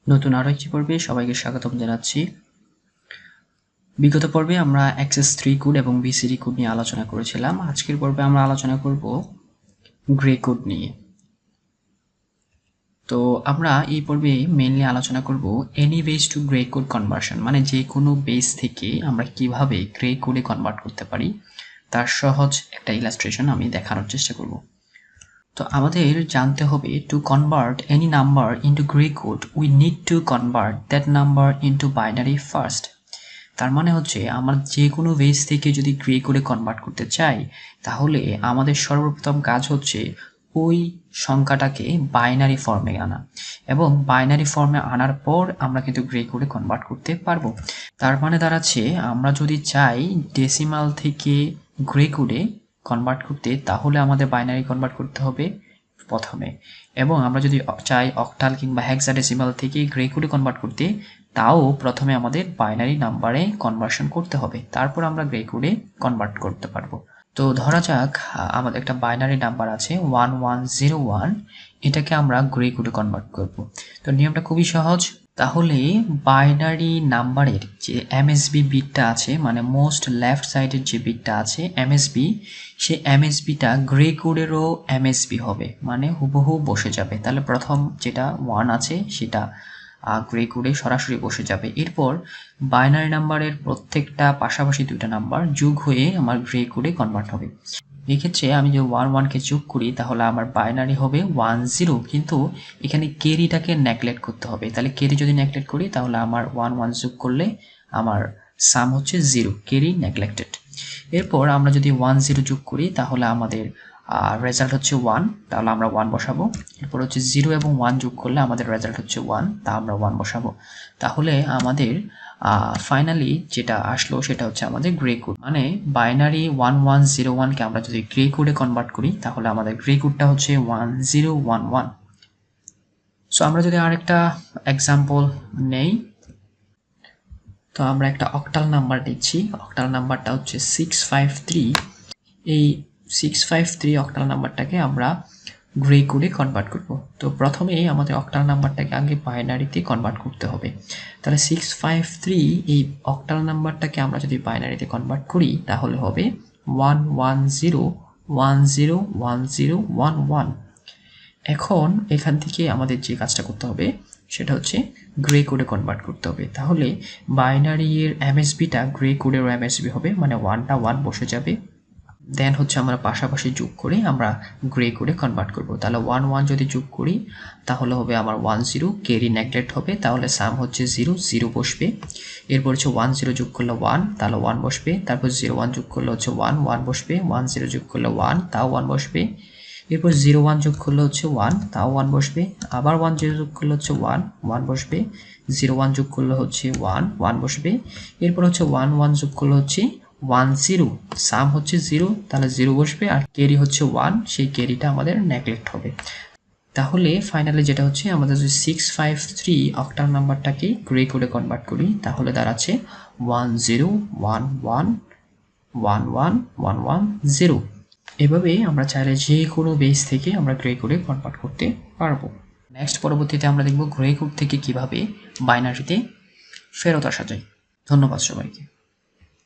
নতুন আরো একটি পর্বে সবাইকে স্বাগতম জানাচ্ছি। বিগত পর্বে আমরা অ্যাক্সেস 3 কোড এবং বিসিডি কোড নিয়ে আলোচনা করেছিলাম। আজকের পর্বে আমরা আলোচনা করব গ্রে কোড নিয়ে। তো আমরা এই পর্বে মেইনলি আলোচনা করব any base to gray code conversion, মানে যে কোনো বেস থেকে আমরা কিভাবে গ্রে কোডে কনভার্ট করতে পারি তার সহজ একটা ইলাস্ট্রেশন আমি দেখানোর চেষ্টা করব। তো আমাদের জানতে হবে to convert any number into grey code we need to convert that number into binary first. তার মানে হচ্ছে আমরা যে কোনো বেস থেকে যদি গ্রে কোডে কনভার্ট করতে চাই তাহলে আমাদের সর্বপ্রথম কাজ হচ্ছে ওই সংখ্যাটাকে বাইনারি ফর্মে আনা, এবং বাইনারি ফর্মে আনার পর আমরা কিন্তু গ্রে কোডে কনভার্ট করতে পারবো। তার মানে দাঁড়াচ্ছে আমরা যদি চাই ডেসিমাল থেকে গ্রে কোডে কনভার্ট করতে তাহলে আমাদের বাইনারি কনভার্ট করতে হবে প্রথমে, এবং আমরা যদি চাই অক্টাল কিংবা হেক্সাডেসিমাল থেকে গ্রে কোডে কনভার্ট করতে তাও প্রথমে আমাদের বাইনারি নাম্বারে কনভার্সন করতে হবে, তারপর আমরা গ্রে কোডে কনভার্ট করতে পারবো। তো ধরা যাক আমাদের একটা বাইনারি নাম্বার আছে 1101, এটাকে আমরা গ্রে কোডে কনভার্ট করব। তো নিয়মটা খুবই সহজ। তাহলে বাইনারি নাম্বারের যে এমএসবি বিটটা আছে, মানে মোস্ট লেফট সাইডের যে বিটটা আছে এমএসবি, সেই এমএসবিটা গ্রে কোডেরও এমএসবি হবে, মানে হুবহু বসে যাবে। তাহলে প্রথম যেটা 1 আছে সেটা গ্রে কোডে সরাসরি বসে যাবে। এরপর বাইনারি নাম্বারের প্রত্যেকটা পাশাপাশি দুইটা নাম্বার যোগ হয়ে আমার গ্রে কোডে কনভার্ট হবে। এক্ষেত্রে আমি যদি 11কে যোগ করি তাহলে আমার বাইনারি হবে 10, কিন্তু এখানে ক্যারিটাকে নেগলেক্ট করতে হবে। তাহলে ক্যারি যদি নেগলেক্ট করি তাহলে আমার 11 যোগ করলে আমার সাম হচ্ছে 0, ক্যারি নেগলেক্টেড। এরপর আমরা যদি 10 যোগ করি তাহলে আমাদের রেজাল্ট হচ্ছে 1, তাহলে আমরা 1 বসাবো। এরপর হচ্ছে 0 এবং 1 যোগ করলে আমাদের রেজাল্ট হচ্ছে 1, তা আমরা 1 বসাবো। তাহলে আমাদের ফাইনালি যেটা আসলো সেটা হচ্ছে আমাদের গ্রে কোড, মানে বাইনারি 1101কে আমরা যদি গ্রে কোডে কনভার্ট করি তাহলে আমাদের গ্রে কোডটা হচ্ছে 1011। সো আমরা যদি আরেকটা এক্সাম্পল নেই, তো আমরা একটা অক্টাল নাম্বার দিচ্ছি। অক্টাল নাম্বারটা হচ্ছে 653। এই 653 অক্টাল নাম্বারটাকে আমরা গ্রে কোডে কনভার্ট করব। তো প্রথমেই আমাদের অক্টাল নাম্বারটাকে আগে বাইনারিতে কনভার্ট করতে হবে। তাহলে 653 এই অক্টাল নাম্বারটাকে আমরা যদি বাইনারিতে কনভার্ট করি তাহলে হবে 110101011। এখন এখান থেকে আমাদের যে কাজটা করতে হবে সেটা হচ্ছে গ্রে কোডে কনভার্ট করতে হবে। তাহলে বাইনারি এর এমএসবিটা গ্রে কোডের এমএসবি হবে, মানে 1টা 1 বসে যাবে। দেন হচ্ছে আমরা পাশাপাশি যোগ করে আমরা গ্রে কোডে কনভার্ট করব। তাহলে 11 যদি যোগ করি তাহলে হবে আমার 10, ক্যারি নেগলেক্ট হবে, তাহলে সাম হচ্ছে 0, 0 বসবে। এরপর হচ্ছে 10 যোগ করলে 1, তাহলে 1 বসবে। তারপর 01 যোগ করলে হচ্ছে 1, 1 বসবে। 10 যোগ করলে 1, তাও 1 বসবে। এরপর 01 যোগ করলে হচ্ছে 1, তাও 1 বসবে। আবার 10 যোগ করলে হচ্ছে 1, 1 বসবে। 01 যোগ করলে হচ্ছে 1, 1 বসবে। এরপর হচ্ছে 11 যোগ করলে হচ্ছে 10, সাম হচ্ছে 0, তাহলে 0 বসবে। আর ক্যারি হচ্ছে 1, সেই ক্যারিটা আমাদের নেগলেক্ট হবে। তাহলে ফাইনালি যেটা হচ্ছে আমাদের যদি 653 অক্টাল নাম্বারটাকে গ্রে কোডে কনভার্ট করি তাহলে দাঁড়াচ্ছে 1011111110। এভাবে আমরা চাইলে যে কোনো বেস থেকে আমরা গ্রে কোডে কনভার্ট করতে পারবো। নেক্সট পরবর্তীতে আমরা দেখব গ্রে কোড থেকে কিভাবে বাইনারিতে ফেরত আসা যায়। ধন্যবাদ সবাইকে।